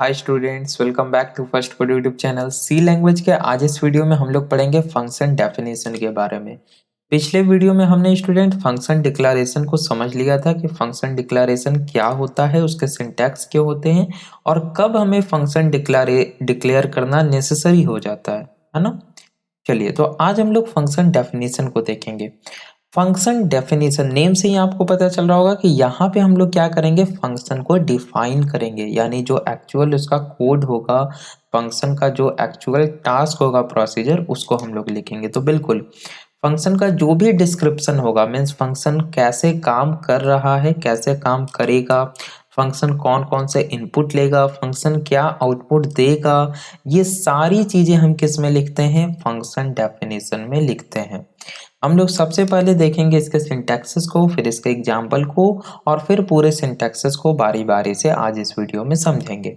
Hi students, welcome back to first code YouTube channel. C language के आज इस video में हम लोग पढ़ेंगे फंक्शन डेफिनेशन के बारे में। पिछले वीडियो में हमने स्टूडेंट फंक्शन डिक्लेरेशन को समझ लिया था कि फंक्शन डिक्लेरेशन क्या होता है, उसके सिंटैक्स क्या होते हैं और कब हमें फंक्शन डिक्लेयर करना नेसेसरी हो जाता है ना। चलिए, तो आज हम लोग फंक्शन डेफिनेशन को देखेंगे। फंक्शन डेफिनेशन नेम से ही आपको पता चल रहा होगा कि यहाँ पे हम लोग क्या करेंगे, फंक्शन को डिफाइन करेंगे, यानी जो एक्चुअल उसका कोड होगा, फंक्शन का जो एक्चुअल टास्क होगा, प्रोसीजर, उसको हम लोग लिखेंगे। तो बिल्कुल फंक्शन का जो भी डिस्क्रिप्शन होगा, मीन्स फंक्शन कैसे काम कर रहा है, कैसे काम करेगा, फंक्शन कौन कौन से इनपुट लेगा, फंक्शन क्या आउटपुट देगा, ये सारी चीजें हम किस में लिखते हैं, फंक्शन डेफिनेशन में लिखते हैं। हम लोग सबसे पहले देखेंगे इसके सिंटैक्सेस को, फिर इसके एग्जाम्पल को और फिर पूरे सिंटैक्सेस को बारी बारी से आज इस वीडियो में समझेंगे।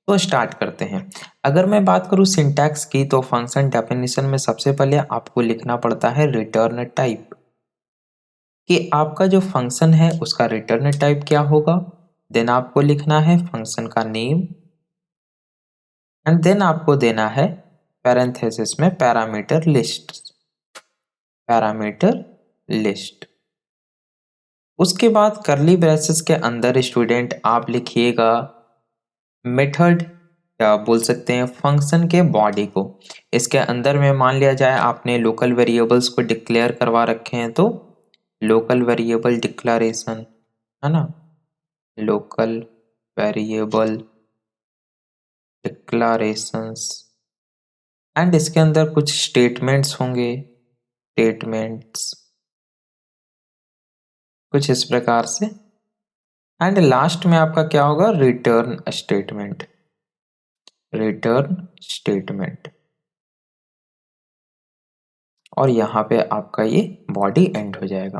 तो स्टार्ट करते हैं। अगर मैं बात करूं सिंटैक्स की, तो फंक्शन डेफिनेशन में सबसे पहले आपको लिखना पड़ता है रिटर्न टाइप, कि आपका जो फंक्शन है उसका रिटर्न टाइप क्या होगा। देन आपको लिखना है फंक्शन का नेम एंड देन आपको देना है पैरेंथेसिस में पैरामीटर लिस्ट। उसके बाद करली ब्रेसेस के अंदर स्टूडेंट आप लिखिएगा मेथड, या बोल सकते हैं फंक्शन के बॉडी को। इसके अंदर में मान लिया जाए आपने लोकल वेरिएबल्स को डिक्लेयर करवा रखे हैं, तो लोकल वेरिएबल डिक्लेरेशन, है ना, लोकल वेरिएबल डिक्लेरेशंस। एंड इसके अंदर कुछ स्टेटमेंट्स होंगे, स्टेटमेंट्स कुछ इस प्रकार से। एंड लास्ट में आपका क्या होगा, रिटर्न स्टेटमेंट। और यहाँ पे आपका ये बॉडी एंड हो जाएगा।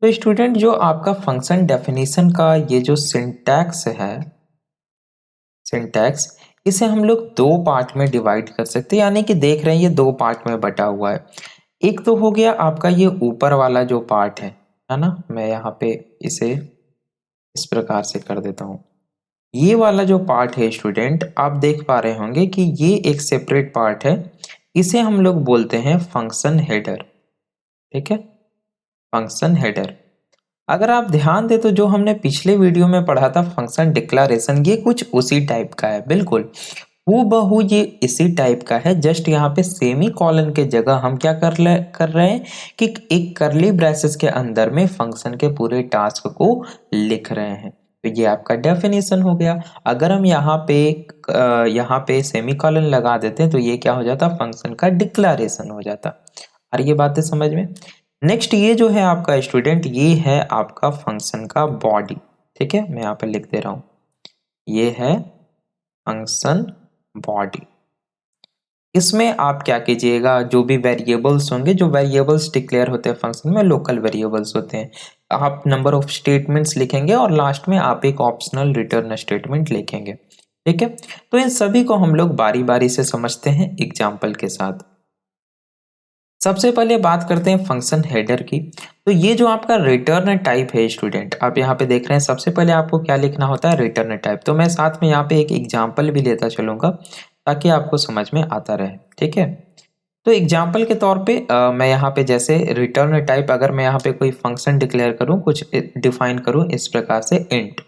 तो स्टूडेंट, जो आपका फंक्शन डेफिनेशन का ये जो सिंटैक्स है, सिंटैक्स, इसे हम लोग दो पार्ट में डिवाइड कर सकते हैं, यानी कि देख रहे हैं ये दो पार्ट में बटा हुआ है। एक तो हो गया आपका ये ऊपर वाला जो पार्ट है ना, मैं यहाँ पे इसे इस प्रकार से कर देता हूँ। ये वाला जो पार्ट है स्टूडेंट, आप देख पा रहे होंगे कि ये एक सेपरेट पार्ट है, इसे हम लोग बोलते हैं फंक्शन हेडर। ठीक है, फंक्शन हेडर। अगर आप ध्यान दें तो जो हमने पिछले वीडियो में पढ़ा था फंक्शन डिक्लेरेशन, ये कुछ उसी टाइप का है, बिल्कुल हूबहू ये इसी टाइप का है। जस्ट यहाँ पे सेमी कॉलन के जगह हम क्या कर रहे हैं कि एक करली ब्रेसेस के अंदर में फंक्शन के पूरे टास्क को लिख रहे हैं। तो ये आपका डेफिनेशन हो गया। अगर हम यहाँ पे सेमी कॉलन लगा देते हैं तो ये क्या हो जाता, फंक्शन का डिक्लेरेशन हो जाता। और ये बातें समझ में। नेक्स्ट ये जो है आपका स्टूडेंट, ये है आपका फंक्शन का बॉडी। ठीक है, मैं यहाँ पे लिख दे रहा हूँ, ये है फंक्शन बॉडी। इसमें आप क्या कीजिएगा, जो भी वेरिएबल्स होंगे, जो वेरिएबल्स डिक्लेयर होते हैं फंक्शन में, लोकल वेरिएबल्स होते हैं, आप नंबर ऑफ स्टेटमेंट्स लिखेंगे और लास्ट में आप एक ऑप्शनल रिटर्न स्टेटमेंट लिखेंगे। ठीक है, तो इन सभी को हम लोग बारी बारी से समझते हैं एग्जाम्पल के साथ। सबसे पहले बात करते हैं फंक्शन हेडर की। तो ये जो आपका रिटर्न टाइप है स्टूडेंट, आप यहाँ पे देख रहे हैं, सबसे पहले आपको क्या लिखना होता है, रिटर्न टाइप। तो मैं साथ में यहाँ पे एक एग्जांपल भी लेता चलूंगा ताकि आपको समझ में आता रहे। ठीक है, तो एग्जांपल के तौर पे मैं यहाँ पे जैसे रिटर्न टाइप, अगर मैं यहाँ पे कोई फंक्शन डिक्लेयर करूँ, कुछ डिफाइन करूँ इस प्रकार से इंट,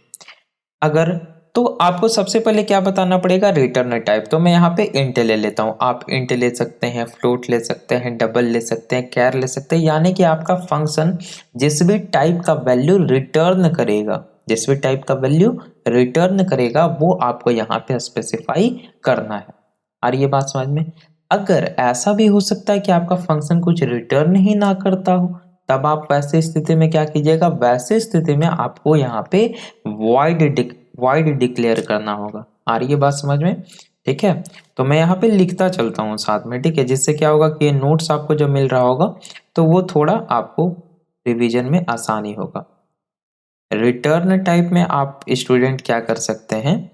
अगर, तो आपको सबसे पहले क्या बताना पड़ेगा, रिटर्न टाइप। तो मैं यहाँ पे इंट ले लेता हूँ, आप इंट ले सकते हैं, फ्लोट ले सकते हैं, डबल ले सकते हैं, कैर ले सकते हैं, यानी कि आपका फंक्शन जिस भी टाइप का वैल्यू रिटर्न करेगा, जिस भी टाइप का वैल्यू रिटर्न करेगा, वो आपको यहाँ पे स्पेसिफाई करना है। और ये बात समझ में। अगर ऐसा भी हो सकता है कि आपका फंक्शन कुछ रिटर्न ही ना करता हो, तब आप वैसे स्थिति में क्या कीजिएगा, वैसे स्थिति में आपको यहाँ पे वॉइड डिक्लेयर करना होगा। आ रही है बात समझ में। ठीक है, तो मैं यहाँ पे लिखता चलता हूँ साथ में, ठीक है, जिससे क्या होगा कि ये नोट्स आपको जब मिल रहा होगा तो वो थोड़ा आपको रिवीजन में आसानी होगा। रिटर्न टाइप में आप स्टूडेंट क्या कर सकते हैं,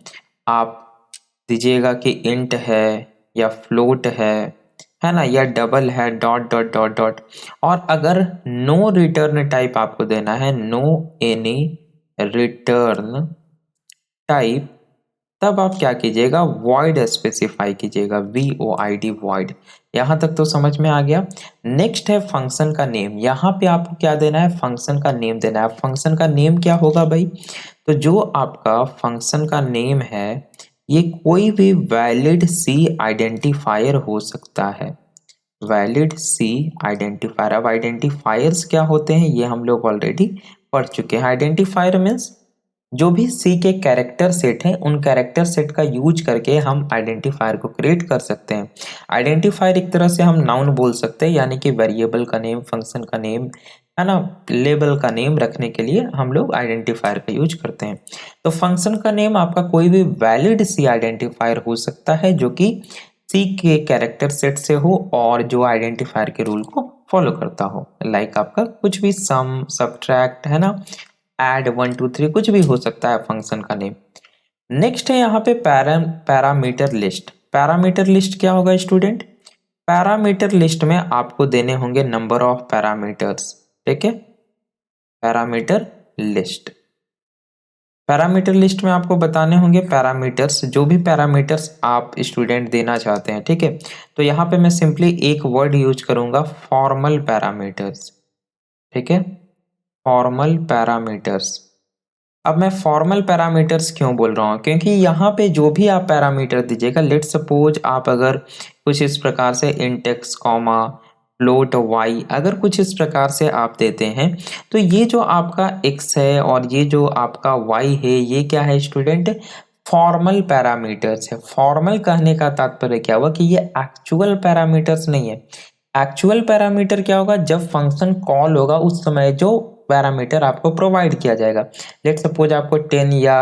आप दीजिएगा कि इंट है या फ्लोट है ना, या डबल है, डॉट डॉट डॉट डॉट। और अगर नो रिटर्न टाइप आपको देना है, नो एनी रिटर्न टाइप, तब आप क्या कीजिएगा, वॉइड स्पेसिफाई कीजिएगा, VOID वॉइड। यहाँ तक तो समझ में आ गया। नेक्स्ट है फंक्शन का नेम। यहाँ पे आपको क्या देना है, फंक्शन का नेम देना है। फंक्शन का नेम क्या होगा भाई, तो जो आपका फंक्शन का नेम है ये कोई भी वैलिड सी आइडेंटिफायर हो सकता है, वैलिड सी आइडेंटिफायर। अब आइडेंटिफायर्स क्या होते हैं ये हम लोग ऑलरेडी पढ़ चुके हैं। आइडेंटिफायर मीन्स जो भी सी के कैरेक्टर सेट हैं उन कैरेक्टर सेट का यूज करके हम आइडेंटिफायर को क्रिएट कर सकते हैं। आइडेंटिफायर एक तरह से हम नाउन बोल सकते हैं, यानी कि वेरिएबल का नेम, फंक्शन का नेम, है ना, लेबल का नेम रखने के लिए हम लोग आइडेंटिफायर का यूज करते हैं। तो फंक्शन का नेम आपका कोई भी वैलिड सी आइडेंटिफायर हो सकता है जो कि सी के कैरेक्टर सेट से हो और जो आइडेंटिफायर के रूल को फॉलो करता हो। लाइक आपका कुछ भी सम, सब्ट्रैक्ट, है ना, ऐड 1 2 3 कुछ भी हो सकता है फंक्शन का नेम। नेक्स्ट है यहाँ पे पैरामीटर लिस्ट। पैरामीटर लिस्ट क्या होगा स्टूडेंट, पैरामीटर लिस्ट में आपको देने होंगे नंबर ऑफ पैरामीटर्स। ठीक है, पैरामीटर लिस्ट, पैरामीटर लिस्ट में आपको बताने होंगे पैरामीटर्स, जो भी पैरामीटर्स आप स्टूडेंट देना चाहते हैं। ठीक है, तो यहाँ पे मैं सिंपली एक वर्ड यूज करूंगा, फॉर्मल पैरामीटर्स। ठीक है, फॉर्मल पैरामीटर्स। अब मैं फॉर्मल पैरामीटर्स क्यों बोल रहा हूँ, क्योंकि यहाँ पे जो भी आप पैरामीटर दीजिएगा, लेट सपोज आप अगर कुछ इस प्रकार से int x comma float y, अगर कुछ इस प्रकार से आप देते हैं, तो ये जो आपका x है और ये जो आपका y है, ये क्या है स्टूडेंट, फॉर्मल पैरामीटर्स है। फॉर्मल कहने का तात्पर्य क्या हुआ कि ये एक्चुअल पैरामीटर्स नहीं है। एक्चुअल पैरामीटर क्या होगा, जब फंक्शन कॉल होगा उस समय जो पैरामीटर आपको प्रोवाइड किया जाएगा। लेट सपोज आपको 10 या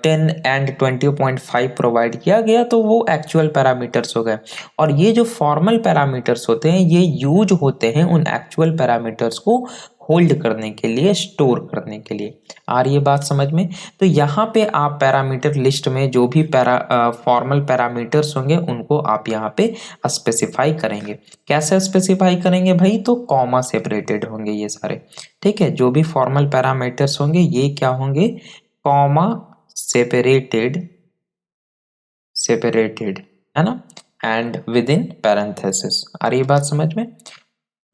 10 एंड 20.5 प्रोवाइड किया गया, तो वो एक्चुअल पैरामीटर्स हो गए। और ये जो फॉर्मल पैरामीटर्स होते हैं ये यूज होते हैं उन एक्चुअल पैरामीटर्स को होल्ड करने के लिए, स्टोर करने के लिए। आ रही है बात समझ में। तो यहाँ पे आप पैरामीटर लिस्ट में जो भी फॉर्मल पैरामीटर्स होंगे उनको आप यहाँ पे स्पेसिफाई करेंगे। कैसे स्पेसिफाई करेंगे भाई, तो कॉमा सेपरेटेड होंगे ये सारे। ठीक है, जो भी फॉर्मल पैरामीटर्स होंगे ये क्या होंगे, कॉमा सेपरेटेड, सेपरेटेड, है ना, एंड विद इन पैरेंथेसिस। आ रही है बात समझ में।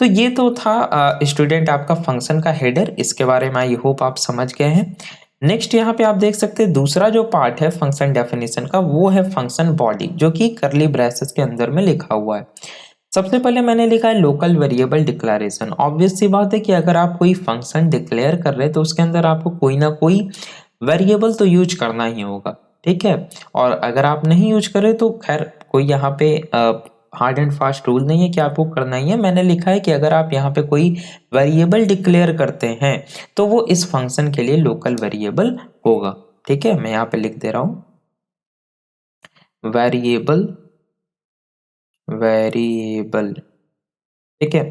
तो ये तो था स्टूडेंट आपका फंक्शन का हेडर, इसके बारे में आई होप आप समझ गए हैं। नेक्स्ट यहाँ पे आप देख सकते हैं दूसरा जो पार्ट है फंक्शन डेफिनेशन का, वो है फंक्शन बॉडी, जो कि करली ब्रेसेस के अंदर में लिखा हुआ है। सबसे पहले मैंने लिखा है लोकल वेरिएबल डिक्लेरेशन। ऑब्वियस सी बात है कि अगर आप कोई फंक्शन डिक्लेयर कर रहे हैं तो उसके अंदर आपको कोई ना कोई वेरिएबल तो यूज करना ही होगा। ठीक है, और अगर आप नहीं यूज करें तो खैर कोई यहाँ पे हार्ड एंड फास्ट रूल नहीं है कि आपको करना ही है। मैंने लिखा है कि अगर आप यहाँ पे कोई वेरिएबल डिक्लेयर करते हैं तो वो इस फंक्शन के लिए लोकल वेरिएबल होगा। ठीक है, मैं यहाँ पे लिख दे रहा हूँ वेरिएबल, वेरिएबल। ठीक है,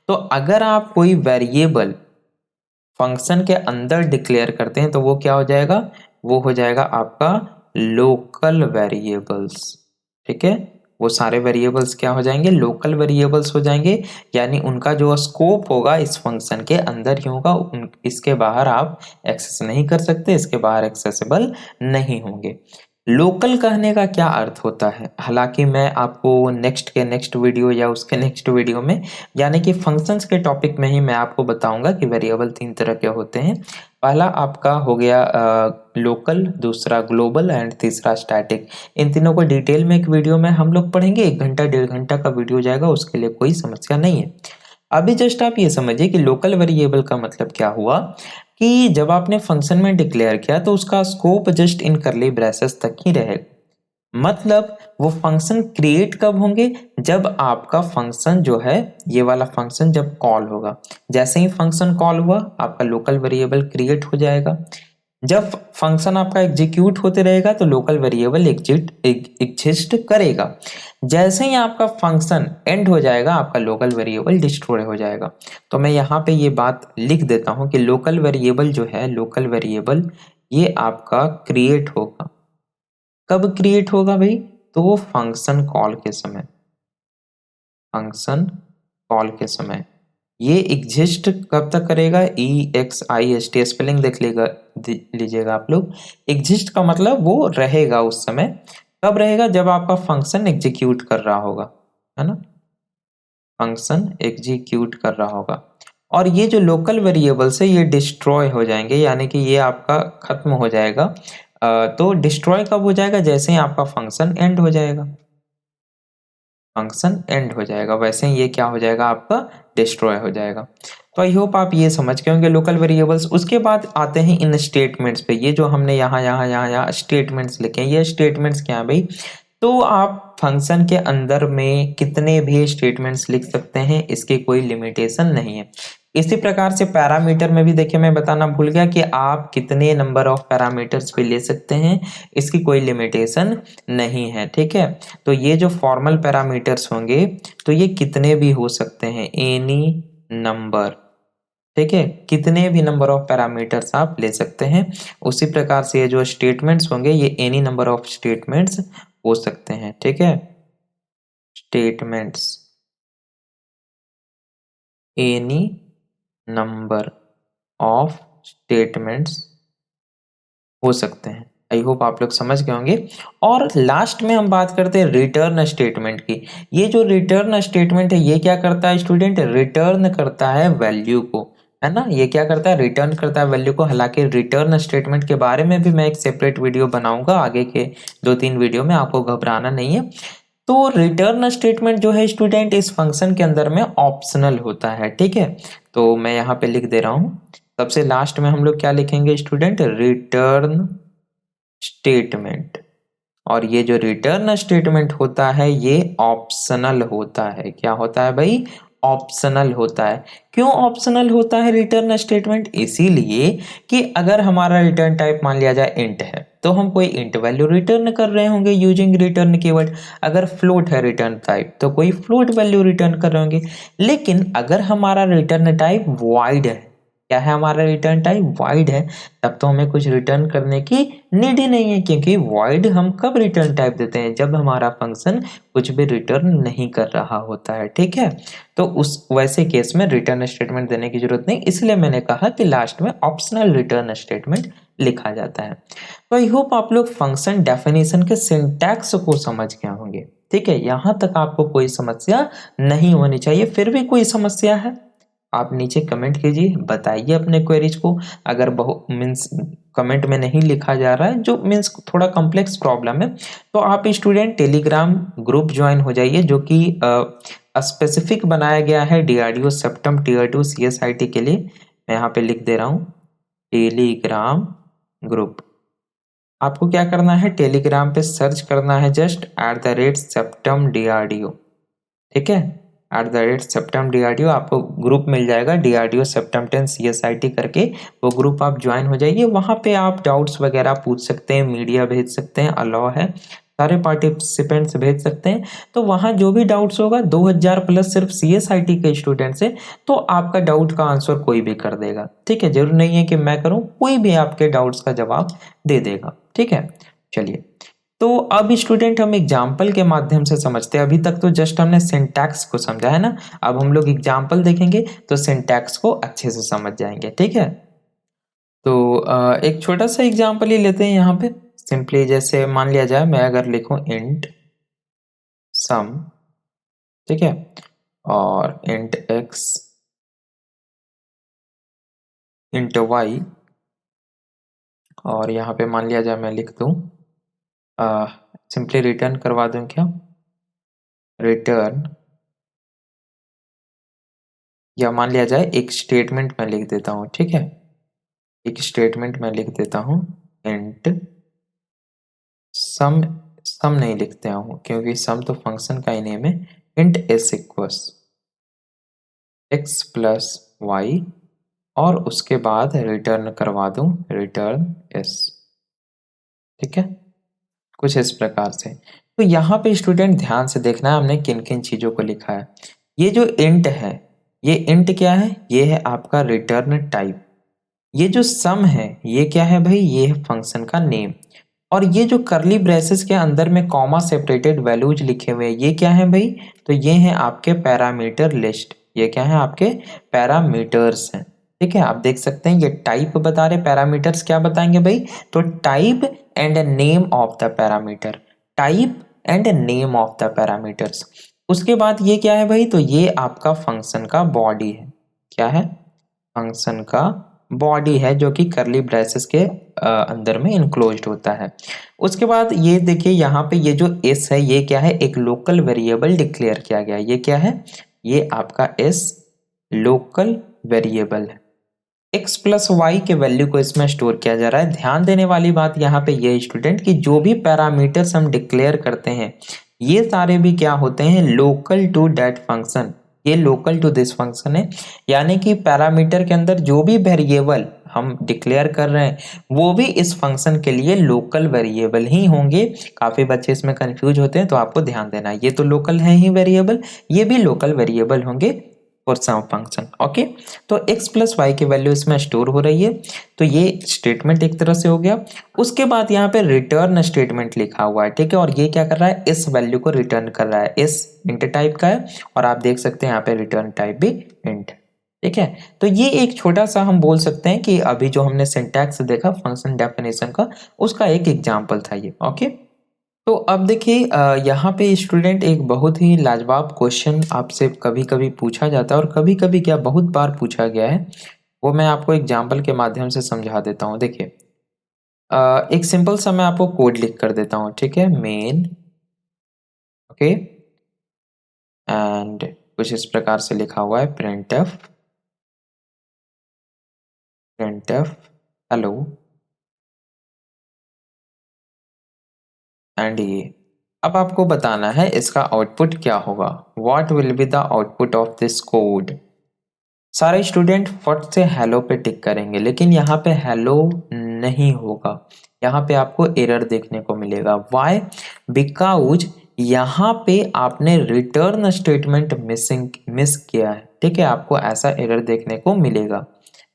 तो अगर आप कोई वेरिएबल फंक्शन के अंदर डिक्लेयर करते हैं तो वो क्या हो जाएगा, वो हो जाएगा आपका लोकल वेरिएबल्स। ठीक है, वो सारे वेरिएबल्स क्या हो जाएंगे, लोकल वेरिएबल्स हो जाएंगे। यानी उनका जो स्कोप होगा इस फंक्शन के अंदर ही होगा, इसके बाहर आप एक्सेस नहीं कर सकते, इसके बाहर एक्सेसिबल नहीं होंगे। लोकल कहने का क्या अर्थ होता है, हालांकि मैं आपको नेक्स्ट के नेक्स्ट वीडियो या उसके नेक्स्ट वीडियो में, यानी कि फंक्शंस के टॉपिक में ही मैं आपको बताऊंगा कि वेरिएबल 3 तरह के होते हैं। पहला आपका हो गया लोकल, दूसरा ग्लोबल एंड तीसरा स्टैटिक। इन तीनों को डिटेल में एक वीडियो में हम लोग पढ़ेंगे, 1 घंटा 1.5 घंटा का वीडियो जाएगा, उसके लिए कोई समस्या नहीं है। अभी जस्ट आप ये समझिए कि लोकल वेरिएबल का मतलब क्या हुआ, कि जब आपने फंक्शन में डिक्लेयर किया तो उसका स्कोप जस्ट इन करली ब्रेसेस तक ही रहेगा। मतलब वो फंक्शन क्रिएट कब होंगे, जब आपका फंक्शन जो है, ये वाला फंक्शन जब कॉल होगा। जैसे ही फंक्शन कॉल हुआ आपका लोकल वेरिएबल क्रिएट हो जाएगा। जब फंक्शन आपका एग्जीक्यूट होते रहेगा तो लोकल वेरिएबल एग्जिस्ट करेगा। जैसे ही आपका फंक्शन एंड हो जाएगा आपका लोकल वेरिएबल डिस्ट्रॉय हो जाएगा। तो मैं यहाँ पे ये बात लिख देता हूँ कि लोकल वेरिएबल जो है, लोकल वेरिएबल ये आपका क्रिएट होगा। कब क्रिएट होगा भाई, तो वो फंक्शन कॉल के समय, फंक्शन कॉल के समय। ये एग्जिस्ट कब तक करेगा, EXIST स्पेलिंग देख लीजिएगा आप लोग। एग्जिस्ट का मतलब वो रहेगा उस समय, कब रहेगा, जब आपका फंक्शन एग्जीक्यूट कर रहा होगा, है ना, फंक्शन एग्जीक्यूट कर रहा होगा। और ये जो लोकल वेरिएबल्स है ये डिस्ट्रॉय हो जाएंगे, यानी कि ये आपका खत्म हो जाएगा। तो डिस्ट्रॉय कब हो जाएगा, जैसे ही आपका फंक्शन एंड हो जाएगा, फंक्शन एंड हो जाएगा वैसे ही ये क्या हो जाएगा, आपका डिस्ट्रॉय हो जाएगा। तो आई होप आप ये समझ गए होंगे लोकल वेरिएबल्स। उसके बाद आते हैं इन स्टेटमेंट्स पे। ये जो हमने यहाँ स्टेटमेंट्स लिखे हैं, ये स्टेटमेंट्स क्या है भाई, तो आप फंक्शन के अंदर में कितने भी स्टेटमेंट्स लिख सकते हैं, इसकी कोई लिमिटेशन नहीं है। इसी प्रकार से पैरामीटर में भी देखिए, मैं बताना भूल गया कि आप कितने नंबर ऑफ पैरामीटर्स पे ले सकते हैं, इसकी कोई लिमिटेशन नहीं है, ठीक है। तो ये जो फॉर्मल पैरामीटर्स होंगे तो ये कितने भी हो सकते हैं, एनी नंबर, ठीक है, कितने भी नंबर ऑफ पैरामीटर्स आप ले सकते हैं। उसी प्रकार से ये जो स्टेटमेंट्स होंगे ये एनी नंबर ऑफ स्टेटमेंट्स हो सकते हैं, ठीक है, statements any number of statements हो सकते हैं। आई होप आप लोग समझ गए होंगे। और लास्ट में हम बात करते हैं रिटर्न स्टेटमेंट की। ये जो रिटर्न स्टेटमेंट है ये क्या करता है स्टूडेंट, रिटर्न करता है वैल्यू को, है ना, ये क्या करता है, रिटर्न करता है वैल्यू को। हालांकि रिटर्न स्टेटमेंट के बारे में भी मैं एक सेपरेट वीडियो बनाऊंगा आगे के 2-3 वीडियो में, आपको घबराना नहीं है। तो रिटर्न स्टेटमेंट जो है स्टूडेंट इस फंक्शन के अंदर में ऑप्शनल होता है, ठीक है। तो मैं यहाँ पे लिख दे रहा हूँ, सबसे लास्ट में हम लोग क्या लिखेंगे स्टूडेंट, रिटर्न स्टेटमेंट। और ये जो रिटर्न स्टेटमेंट होता है ये ऑप्शनल होता है। क्या होता है भाई, ऑप्शनल होता है। क्यों ऑप्शनल होता है रिटर्न स्टेटमेंट, इसीलिए कि अगर हमारा रिटर्न टाइप मान लिया जाए इंट है तो हम कोई इंट वैल्यू रिटर्न कर रहे होंगे यूजिंग रिटर्न कीवर्ड। अगर फ्लोट है रिटर्न टाइप तो कोई फ्लोट वैल्यू रिटर्न कर रहे होंगे। लेकिन अगर हमारा रिटर्न टाइप वॉइड है, क्या है हमारा रिटर्न टाइप, वॉइड है, तब तो हमें कुछ रिटर्न करने की नीड ही नहीं है। क्योंकि वॉइड हम कब रिटर्न टाइप देते हैं, जब हमारा फंक्शन कुछ भी रिटर्न नहीं कर रहा होता है, ठीक है। तो उस वैसे केस में रिटर्न स्टेटमेंट देने की जरूरत नहीं, इसलिए मैंने कहा कि लास्ट में ऑप्शनल रिटर्न स्टेटमेंट लिखा जाता है। तो आई होप आप लोग फंक्शन डेफिनेशन के सिंटैक्स को समझ गए होंगे, ठीक है। यहां तक आपको कोई समस्या नहीं होनी चाहिए। फिर भी कोई समस्या है आप नीचे कमेंट कीजिए, बताइए अपने क्वेरीज को। अगर बहुत मीन्स कमेंट में नहीं लिखा जा रहा है, जो मीन्स थोड़ा कॉम्प्लेक्स प्रॉब्लम है, तो आप स्टूडेंट टेलीग्राम ग्रुप ज्वाइन हो जाइए, जो कि स्पेसिफिक बनाया गया है DRDO सेप्टम टीयर 2 CSIT के लिए। मैं यहाँ पे लिख दे रहा हूँ टेलीग्राम ग्रुप। आपको क्या करना है, टेलीग्राम पे सर्च करना है जस्ट @septum DRDO, ठीक है, @septum DRDO। आपको ग्रुप मिल जाएगा DRDO सेप्टम 10 CSIT करके, वो ग्रुप आप ज्वाइन हो जाइए। वहाँ पे आप डाउट्स वगैरह पूछ सकते हैं, मीडिया भेज सकते हैं, अलाउ है, सारे पार्टिसिपेंट्स भेज सकते हैं। तो वहाँ जो भी डाउट्स होगा 2000 प्लस सिर्फ CSIT के स्टूडेंट्स है, तो आपका डाउट का आंसर कोई भी कर देगा, ठीक है। जरूर नहीं है कि मैं करूँ, कोई भी आपके डाउट्स का जवाब दे देगा, ठीक है। चलिए, तो अब स्टूडेंट हम एग्जाम्पल के माध्यम से समझते हैं। अभी तक तो जस्ट हमने सिंटैक्स को समझा है ना, अब हम लोग एग्जाम्पल देखेंगे तो सिंटैक्स को अच्छे से समझ जाएंगे, ठीक है। तो एक छोटा सा एग्जाम्पल ही लेते हैं यहाँ पे। सिंपली जैसे मान लिया जाए मैं अगर लिखूं इंट सम, ठीक है, और इंट एक्स, इंट वाई, और यहाँ पे मान लिया जाए मैं लिख दूं सिंपली रिटर्न करवा दूं, क्या रिटर्न, या मान लिया जाए एक स्टेटमेंट मैं लिख देता हूँ, ठीक है, एक स्टेटमेंट मैं लिख देता हूँ इंट सम। सम नहीं लिखते हूँ क्योंकि सम तो फंक्शन का ही नेम है। Int s equals x plus y, और उसके बाद रिटर्न करवा दूं रिटर्न एस, ठीक है, कुछ इस प्रकार से। तो यहाँ पे स्टूडेंट ध्यान से देखना है हमने किन किन चीजों को लिखा है। ये जो इंट है, ये इंट क्या है, ये है आपका रिटर्न टाइप। ये जो सम है ये क्या है भाई, ये है फंक्शन का नेम। और ये जो करली ब्रेसेस के अंदर में कॉमा सेपरेटेड वैल्यूज लिखे हुए हैं ये क्या है भाई, तो ये है आपके पैरामीटर लिस्ट, ये क्या है आपके पैरामीटर्स हैं। ठीक है, आप देख सकते हैं ये टाइप बता रहे, पैरामीटर्स क्या बताएंगे भाई, तो type and name of the parameter, type and name of the parameters. उसके बाद ये क्या है भाई, तो ये आपका फंक्शन का बॉडी है। क्या है, फंक्शन का बॉडी है जो कि करली ब्रेसेस के अंदर में इनक्लोज्ड होता है। उसके बाद ये देखिए यहाँ पे ये जो एस है ये क्या है, एक लोकल वेरिएबल डिक्लेयर किया गया है। ये क्या है, ये आपका एस लोकल वेरिएबल है। x प्लस वाई के वैल्यू को इसमें स्टोर किया जा रहा है। ध्यान देने वाली बात यहाँ पे ये स्टूडेंट कि जो भी पैरामीटर्स हम डिक्लेयर करते हैं ये सारे भी क्या होते हैं, लोकल टू दैट फंक्शन। ये लोकल टू दिस फंक्शन है, यानी कि पैरामीटर के अंदर जो भी वेरिएबल हम डिक्लेयर कर रहे हैं वो भी इस फंक्शन के लिए लोकल वेरिएबल ही होंगे। काफी बच्चे इसमें कंफ्यूज होते हैं, तो आपको ध्यान देना है ये तो लोकल है ही वेरिएबल, ये भी लोकल वेरिएबल होंगे फॉर सम फंक्शन। ओके, तो x प्लस वाई की वैल्यू इसमें स्टोर हो रही है, तो ये स्टेटमेंट एक तरह से हो गया। उसके बाद यहाँ पे रिटर्न स्टेटमेंट लिखा हुआ है। ठीक है, और ये क्या कर रहा है, इस वैल्यू को रिटर्न कर रहा है। इस इंट टाइप का है और आप देख सकते हैं यहाँ पे रिटर्न टाइप भी इंट। ठीक है, तो ये एक छोटा सा हम बोल सकते हैं कि अभी जो हमने सिंटैक्स देखा फंक्शन डेफिनेशन का, उसका एक एग्जाम्पल था ये। ओके, तो अब देखिए यहाँ पे स्टूडेंट एक बहुत ही लाजवाब क्वेश्चन आपसे कभी कभी पूछा जाता है और कभी कभी क्या बहुत बार पूछा गया है, वो मैं आपको एग्जाम्पल के माध्यम से समझा देता हूँ। देखिए एक सिंपल सा मैं आपको कोड लिख कर देता हूँ। ठीक है, मेन, ओके, एंड कुछ इस प्रकार से लिखा हुआ है प्रिंटफ, प्रिंटफ हेलो एंड ये। अब आपको बताना है इसका आउटपुट क्या होगा, what will be the output of this code. सारे स्टूडेंट फट से हेलो पे टिक करेंगे, लेकिन यहाँ पे हेलो नहीं होगा, यहाँ पे आपको एरर देखने को मिलेगा। वाई, बिकॉज यहाँ पे आपने रिटर्न स्टेटमेंट मिस किया है। ठीक है, आपको ऐसा एरर देखने को मिलेगा,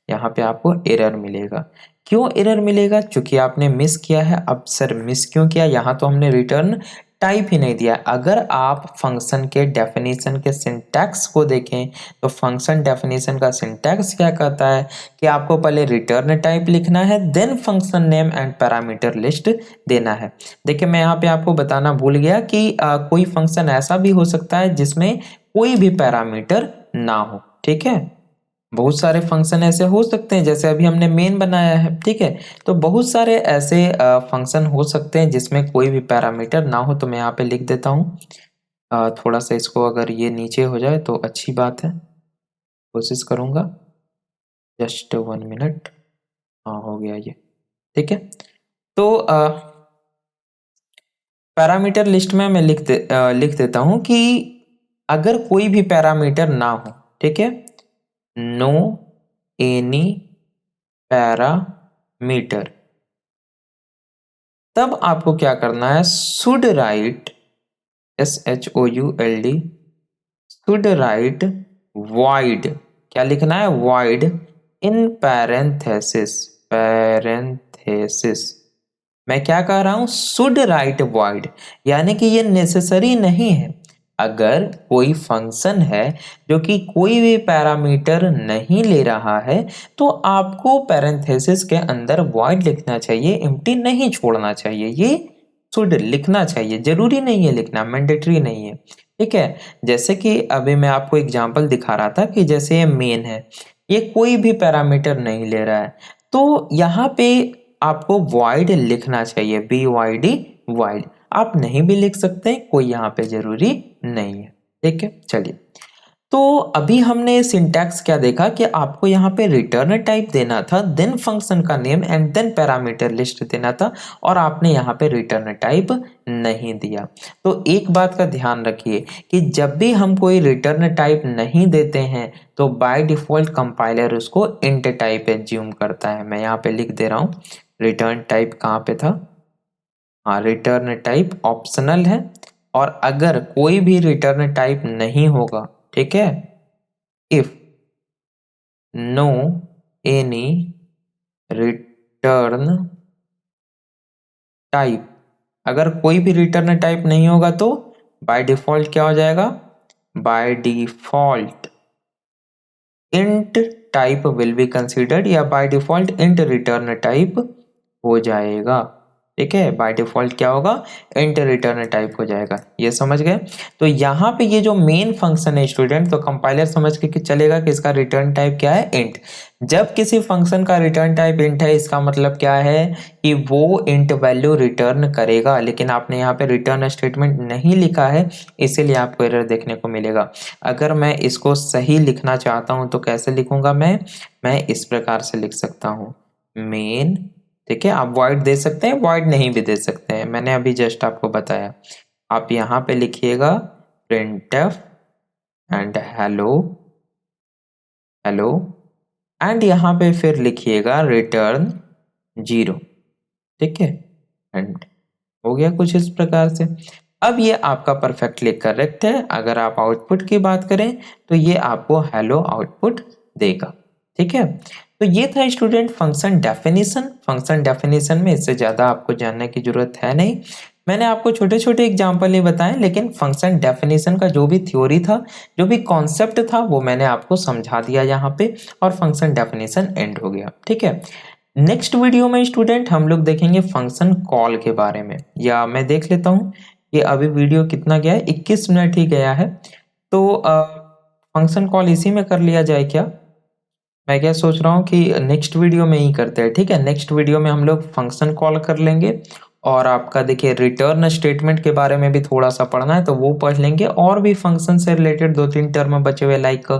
यहाँ पे आपको एरर मिलेगा। क्यों एरर मिलेगा, क्योंकि आपने मिस किया है। अब सर मिस क्यों किया, यहाँ तो हमने रिटर्न टाइप ही नहीं दिया। अगर आप फंक्शन के डेफिनेशन के सिंटैक्स को देखें तो फंक्शन डेफिनेशन का सिंटैक्स क्या कहता है कि आपको पहले रिटर्न टाइप लिखना है, then function name and parameter list देना है। देखिए मैं यहाँ पे आपको बताना भूल गया कि कोई फंक्शन ऐसा भी हो सकता है जिसमें कोई भी पैरामीटर ना हो। ठीक है, बहुत सारे फंक्शन ऐसे हो सकते हैं, जैसे अभी हमने मेन बनाया है। ठीक है, तो बहुत सारे ऐसे फंक्शन हो सकते हैं जिसमें कोई भी पैरामीटर ना हो। तो मैं यहाँ पे लिख देता हूँ, थोड़ा सा इसको अगर ये नीचे हो जाए तो अच्छी बात है, कोशिश करूँगा। जस्ट 1 मिनट, हाँ हो गया ये। ठीक है, तो पैरामीटर लिस्ट में मैं लिख देता हूँ कि अगर कोई भी पैरामीटर ना हो, ठीक है, नो एनी पैरामीटर, तब आपको क्या करना है, should write, SHOULD, should write void, क्या लिखना है, void इन पैरेंथेसिस, पैरेंथेसिस। मैं क्या कह रहा हूं, शुड राइट void, यानी कि ये नेसेसरी नहीं है। अगर कोई फंक्शन है जो कि कोई भी पैरामीटर नहीं ले रहा है तो आपको पैरेंथेसिस के अंदर void लिखना चाहिए, एम्प्टी नहीं छोड़ना चाहिए। ये शुड लिखना चाहिए, जरूरी नहीं है लिखना, मैंडेटरी नहीं है। ठीक है, जैसे कि अभी मैं आपको एग्जांपल दिखा रहा था कि जैसे ये मेन है, ये कोई भी पैरामीटर नहीं ले रहा है, तो यहाँ पे आपको void लिखना चाहिए, BYD void। आप नहीं भी लिख सकते हैं, कोई यहाँ पे जरूरी नहीं है। ठीक है, चलिए, तो अभी हमने सिंटैक्स क्या देखा कि आपको यहाँ पे रिटर्न टाइप देना था, देन फंक्शन का name and then parameter list देना था, और आपने यहाँ पे रिटर्न टाइप नहीं दिया। तो एक बात का ध्यान रखिए कि जब भी हम कोई रिटर्न टाइप नहीं देते हैं तो बाय डिफॉल्ट कंपाइलर उसको इंट टाइप एज्यूम करता है। मैं यहाँ पे लिख दे रहा हूँ, रिटर्न टाइप कहाँ पे था, हाँ, रिटर्न टाइप ऑप्शनल है, और अगर कोई भी रिटर्न टाइप नहीं होगा, ठीक है, if no any return type, अगर कोई भी रिटर्न टाइप नहीं होगा तो बाय डिफॉल्ट क्या हो जाएगा, by default int type will be considered, या by default int return type हो जाएगा। ठीक है, बाय डिफॉल्ट क्या होगा, इंट रिटर्न टाइप हो जाएगा। ये समझ गए। तो यहाँ पे ये जो मेन फंक्शन है स्टूडेंट, तो कंपाइलर समझ के कि चलेगा कि इसका रिटर्न टाइप क्या है, इंट। जब किसी फंक्शन का रिटर्न टाइप इंट है, इसका मतलब क्या है कि वो इंट वैल्यू रिटर्न करेगा। लेकिन आपने यहाँ पे रिटर्न स्टेटमेंट नहीं लिखा है, इसीलिए आपको एरर देखने को मिलेगा। अगर मैं इसको सही लिखना चाहता हूं तो कैसे लिखूंगा मैं इस प्रकार से लिख सकता हूं, मेन। ठीक है, आप वॉइड दे सकते हैं, वॉइड नहीं भी दे सकते हैं, मैंने अभी जस्ट आपको बताया। आप यहाँ पे लिखिएगा printf and hello hello, and यहाँ पे फिर लिखिएगा रिटर्न 0। ठीक है, एंड हो गया कुछ इस प्रकार से। अब ये आपका परफेक्टली करेक्ट है। अगर आप आउटपुट की बात करें तो ये आपको हेलो आउटपुट देगा। ठीक है, तो ये था student function definition. Function definition में इससे ज़्यादा आपको जानने की जरूरत है नहीं। मैंने आपको छोटे छोटे एग्जाम्पल ही बताए, लेकिन फंक्शन डेफिनेशन का जो भी थ्योरी था, जो भी कॉन्सेप्ट था, वो मैंने आपको समझा दिया यहाँ पे, और फंक्शन डेफिनेशन एंड हो गया। ठीक है, नेक्स्ट वीडियो में स्टूडेंट हम लोग देखेंगे फंक्शन कॉल के बारे में। या मैं देख लेता हूँ कि अभी वीडियो कितना गया है, 21 मिनट ही गया है। तो फंक्शन कॉल इसी में कर लिया जाए क्या? मैं क्या सोच रहा हूँ कि नेक्स्ट वीडियो में ही करते हैं। ठीक है, नेक्स्ट वीडियो में हम लोग फंक्शन कॉल कर लेंगे, और आपका देखिए रिटर्न स्टेटमेंट के बारे में भी थोड़ा सा पढ़ना है तो वो पढ़ लेंगे, और भी फंक्शन से रिलेटेड 2-3 टर्म बचे हुए, लाइक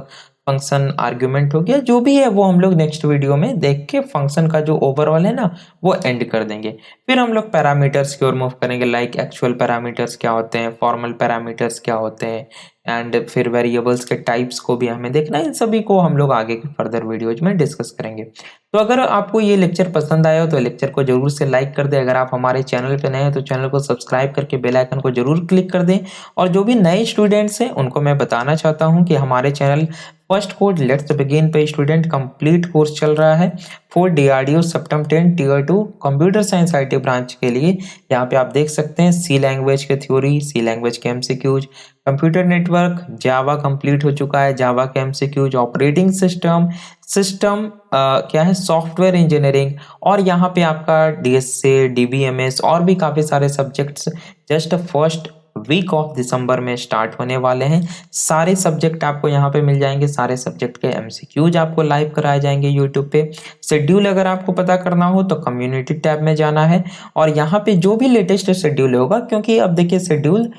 फंक्शन आर्ग्यूमेंट हो गया, जो भी है वो हम लोग नेक्स्ट वीडियो में देख के फंक्शन का जो ओवरऑल है ना वो एंड कर देंगे। फिर हम लोग पैरामीटर्स की ओर मूव करेंगे, लाइक एक्चुअल पैरामीटर्स क्या होते हैं, फॉर्मल पैरामीटर्स क्या होते हैं, एंड फिर वेरिएबल्स के टाइप्स को भी हमें देखना है। इन सभी को हम लोग आगे की फर्दर वीडियोज में डिस्कस करेंगे। तो अगर आपको ये लेक्चर पसंद आया हो तो लेक्चर को जरूर से लाइक कर दें। अगर आप हमारे चैनल पे नए हैं तो चैनल को सब्सक्राइब करके बेल आइकन को जरूर क्लिक कर दें। और जो भी नए स्टूडेंट्स हैं उनको मैं बताना चाहता हूं कि हमारे channel first code let's begin पे स्टूडेंट कंप्लीट कोर्स चल रहा है for DRDO September 10 tier 2 computer science IT branch के लिए। यहाँ पे आप देख सकते हैं सी लैंग्वेज के थ्योरी, सी लैंग्वेज के MCQs, computer network, Java complete हो चुका है, जावा के MCQs, ऑपरेटिंग सिस्टम क्या है, सॉफ्टवेयर इंजीनियरिंग, और यहाँ पे आपका DSA, DBMS और भी काफी सारे subjects just first week of दिसंबर में स्टार्ट होने वाले हैं। सारे सब्जेक्ट आपको यहाँ पे मिल जाएंगे, सारे सब्जेक्ट के MCQs आपको लाइव कराए जाएंगे यूट्यूब पे। शेड्यूल अगर आपको पता करना हो तो कम्युनिटी टैब में जाना है, और यहाँ पे जो भी लेटेस्ट शेड्यूल होगा, क्योंकि अब देखिए शेड्यूल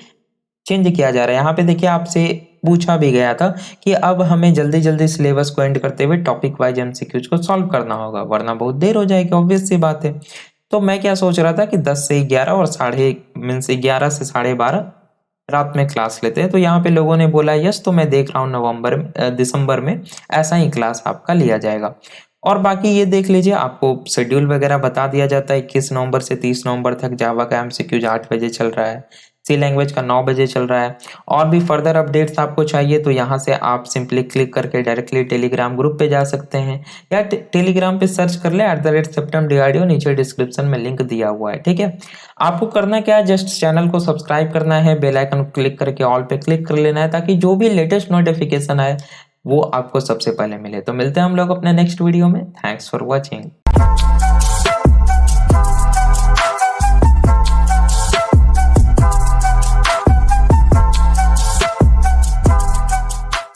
चेंज किया जा रहा है। यहाँ पे देखिए आपसे पूछा भी गया था कि अब हमें जल्दी जल्दी सिलेबस को एंड करते हुए टॉपिक वाइज MCQs को सॉल्व करना होगा, वरना बहुत देर हो जाएगी, ऑब्वियस सी बात है। तो मैं क्या सोच रहा था कि 10 से 11 और 11 से 12:30 रात में क्लास लेते हैं। तो यहाँ पे लोगों ने बोला यस, तो मैं देख रहा हूँ दिसंबर में ऐसा ही क्लास आपका लिया जाएगा। और बाकी ये देख लीजिए, आपको शेड्यूल वगैरह बता दिया जाता है। 21 नवंबर से 30 नवंबर तक जावा का MCQs 8 बजे चल रहा है, सी लैंग्वेज का 9 बजे चल रहा है। और भी फर्दर अपडेट्स आपको चाहिए तो यहाँ से आप सिंपली क्लिक करके डायरेक्टली टेलीग्राम ग्रुप पे जा सकते हैं, या टेलीग्राम पे सर्च कर ले @september DRDO, नीचे डिस्क्रिप्शन में लिंक दिया हुआ है। ठीक है, आपको करना क्या है, जस्ट चैनल को सब्सक्राइब करना है, बेल आइकन को क्लिक करके ऑल पे क्लिक कर लेना है, ताकि जो भी लेटेस्ट नोटिफिकेशन आए वो आपको सबसे पहले मिले। तो मिलते हैं हम लोग अपने नेक्स्ट वीडियो में। Thanks for watching.